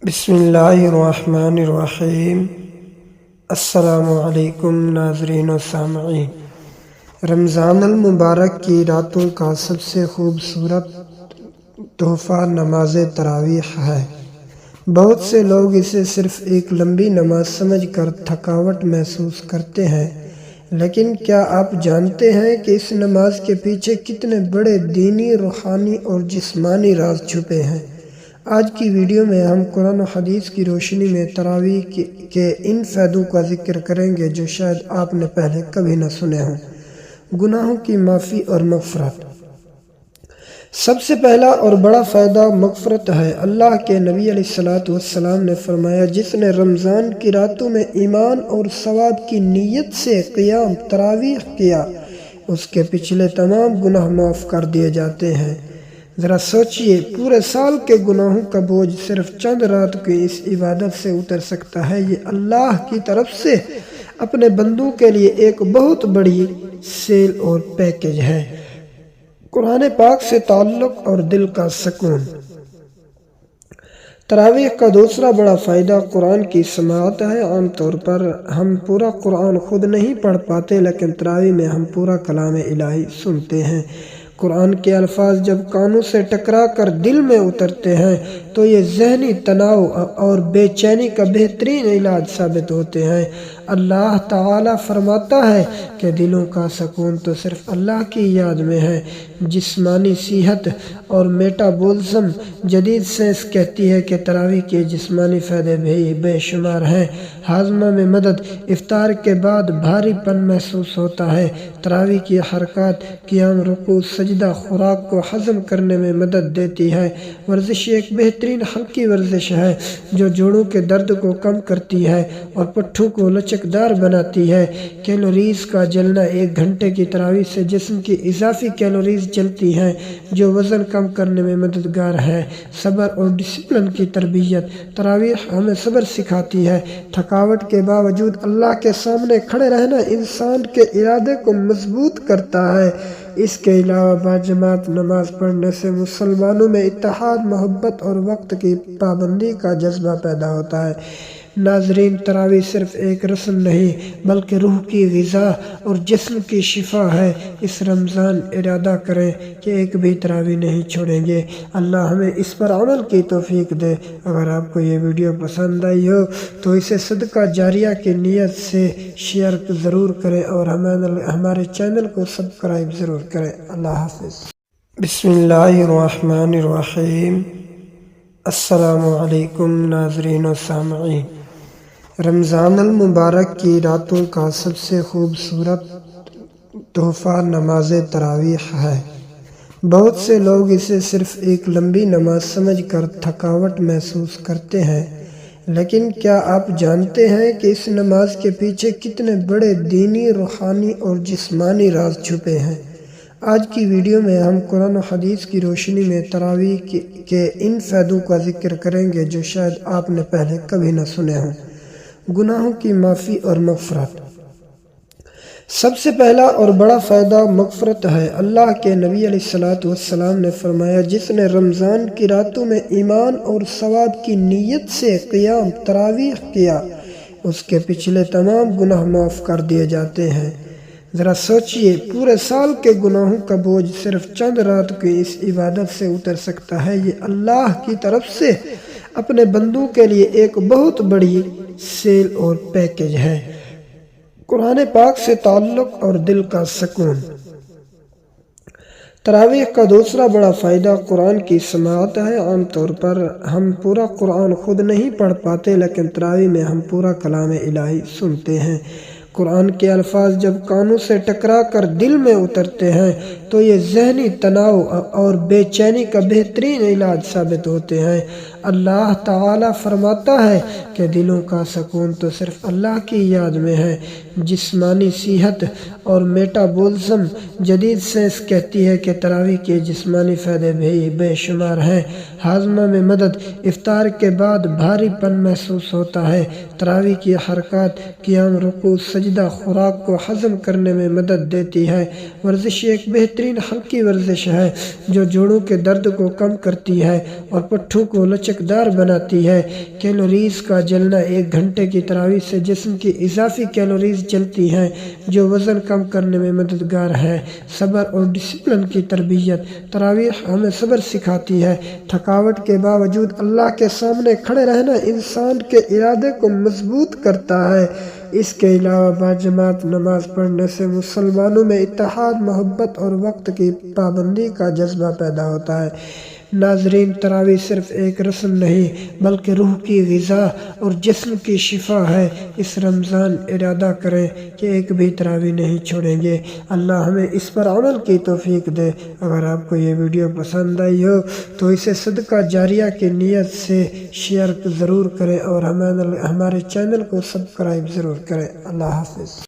بسم اللہ الرحمن الرحیم۔ السلام علیکم ناظرین و سامعین۔ رمضان المبارک کی راتوں کا سب سے خوبصورت تحفہ نماز تراویح ہے۔ بہت سے لوگ اسے صرف ایک لمبی نماز سمجھ کر تھکاوٹ محسوس کرتے ہیں، لیکن کیا آپ جانتے ہیں کہ اس نماز کے پیچھے کتنے بڑے دینی، روحانی اور جسمانی راز چھپے ہیں؟ آج کی ویڈیو میں ہم قرآن و حدیث کی روشنی میں تراویح کے ان فائدوں کا ذکر کریں گے جو شاید آپ نے پہلے کبھی نہ سنے ہوں۔ گناہوں کی معافی اور مغفرت۔ سب سے پہلا اور بڑا فائدہ مغفرت ہے۔ اللہ کے نبی علیہ السلام نے فرمایا، جس نے رمضان کی راتوں میں ایمان اور ثواب کی نیت سے قیام تراویح کیا، اس کے پچھلے تمام گناہ معاف کر دیے جاتے ہیں۔ ذرا سوچئے، پورے سال کے گناہوں کا بوجھ صرف چند رات کی اس عبادت سے اتر سکتا ہے۔ یہ اللہ کی طرف سے اپنے بندوں کے لیے ایک بہت بڑی سیل اور پیکیج ہے۔ قرآن پاک سے تعلق اور دل کا سکون۔ تراویح کا دوسرا بڑا فائدہ قرآن کی سماعت ہے۔ عام طور پر ہم پورا قرآن خود نہیں پڑھ پاتے، لیکن تراویح میں ہم پورا کلام الہی سنتے ہیں۔ قرآن کے الفاظ جب کانوں سے ٹکرا کر دل میں اترتے ہیں تو یہ ذہنی تناؤ اور بے چینی کا بہترین علاج ثابت ہوتے ہیں۔ اللہ تعالیٰ فرماتا ہے کہ دلوں کا سکون تو صرف اللہ کی یاد میں ہے۔ جسمانی صحت اور میٹابولزم۔ جدید سائنس کہتی ہے کہ تراویح کے جسمانی فائدے بھی بے شمار ہیں۔ ہاضمہ میں مدد۔ افطار کے بعد بھاری پن محسوس ہوتا ہے۔ تراویح کی حرکات، قیام، رکوع، سجدہ خوراک کو ہضم کرنے میں مدد دیتی ہے۔ ورزش ایک بہترین ہلکی ورزش ہے جو جوڑوں کے درد کو کم کرتی ہے اور پٹھوں کو لچکدار بناتی ہے۔ کیلوریز کا جلنا۔ 1 گھنٹے کی تراویح سے جسم کی اضافی کیلوریز جلتی ہیں جو وزن کم کرنے میں مددگار ہے۔ صبر اور ڈسپلن کی تربیت۔ تراویح ہمیں صبر سکھاتی ہے۔ تھکاوٹ کے باوجود اللہ کے سامنے کھڑے رہنا انسان کے ارادے کو مضبوط کرتا ہے۔ اس کے علاوہ باجماعت نماز پڑھنے سے مسلمانوں میں اتحاد، محبت اور وقت کی پابندی کا جذبہ پیدا ہوتا ہے۔ ناظرین، تراویح صرف ایک رسم نہیں بلکہ روح کی غذا اور جسم کی شفا ہے۔ اس رمضان ارادہ کریں کہ ایک بھی تراویح نہیں چھوڑیں گے۔ اللہ ہمیں اس پر عمل کی توفیق دے۔ اگر آپ کو یہ ویڈیو پسند آئی ہو تو اسے صدقہ جاریہ کی نیت سے شیئر ضرور کریں اور ہمارے چینل کو سبسکرائب ضرور کریں۔ اللہ حافظ۔ بسم اللہ الرحمن الرحیم۔ السلام علیکم ناظرین و سامعین۔ رمضان المبارک کی راتوں کا سب سے خوبصورت تحفہ نماز تراویح ہے۔ بہت سے لوگ اسے صرف ایک لمبی نماز سمجھ کر تھکاوٹ محسوس کرتے ہیں، لیکن کیا آپ جانتے ہیں کہ اس نماز کے پیچھے کتنے بڑے دینی، روحانی اور جسمانی راز چھپے ہیں؟ آج کی ویڈیو میں ہم قرآن و حدیث کی روشنی میں تراویح کے ان فائدوں کا ذکر کریں گے جو شاید آپ نے پہلے کبھی نہ سنے ہوں۔ گناہوں کی معافی اور مغفرت۔ سب سے پہلا اور بڑا فائدہ مغفرت ہے۔ اللہ کے نبی علیہ السلام نے فرمایا، جس نے رمضان کی راتوں میں ایمان اور ثواب کی نیت سے قیام تراویح کیا، اس کے پچھلے تمام گناہ معاف کر دیے جاتے ہیں۔ ذرا سوچئے، پورے سال کے گناہوں کا بوجھ صرف چند رات کی اس عبادت سے اتر سکتا ہے۔ یہ اللہ کی طرف سے اپنے بندوں کے لیے ایک بہت بڑی سیل اور پیکیج ہے۔ قرآن پاک سے تعلق اور دل کا سکون۔ تراویح کا دوسرا بڑا فائدہ قرآن کی سماعت ہے۔ عام طور پر ہم پورا قرآن خود نہیں پڑھ پاتے، لیکن تراویح میں ہم پورا کلام الہی سنتے ہیں۔ قرآن کے الفاظ جب کانوں سے ٹکرا کر دل میں اترتے ہیں تو یہ ذہنی تناؤ اور بے چینی کا بہترین علاج ثابت ہوتے ہیں۔ اللہ تعالیٰ فرماتا ہے کہ دلوں کا سکون تو صرف اللہ کی یاد میں ہے۔ جسمانی صحت اور میٹابولزم۔ جدید سائنس کہتی ہے کہ تراویح کے جسمانی فائدے بھی بے شمار ہیں۔ ہاضمہ میں مدد۔ افطار کے بعد بھاری پن محسوس ہوتا ہے۔ تراویح کی حرکات، قیام، رکوع، سجدہ خوراک کو ہضم کرنے میں مدد دیتی ہے۔ ورزش ایک بہترین ہلکی ورزش ہے جو جوڑوں کے درد کو کم کرتی ہے اور پٹھوں کو لچک لچکدار بناتی ہے۔ کیلوریز کا جلنا 1 گھنٹے کی تراویح سے جسم کی اضافی کیلوریز جلتی ہیں جو وزن کم کرنے میں مددگار ہے۔ صبر اور ڈسپلن کی تربیت، تراویح ہمیں صبر سکھاتی ہے۔ تھکاوٹ کے باوجود اللہ کے سامنے کھڑے رہنا انسان کے ارادے کو مضبوط کرتا ہے۔ اس کے علاوہ باجماعت نماز پڑھنے سے مسلمانوں میں اتحاد، محبت اور وقت کی پابندی کا جذبہ پیدا ہوتا ہے۔ ناظرین، تراویح صرف ایک رسم نہیں بلکہ روح کی غذا اور جسم کی شفا ہے۔ اس رمضان ارادہ کریں کہ ایک بھی تراویح نہیں چھوڑیں گے۔ اللہ ہمیں اس پر عمل کی توفیق دے۔ اگر آپ کو یہ ویڈیو پسند آئی ہو تو اسے صدقہ جاریہ کی نیت سے شیئر ضرور کریں اور ہمارے چینل کو سبسکرائب ضرور کریں۔ اللہ حافظ۔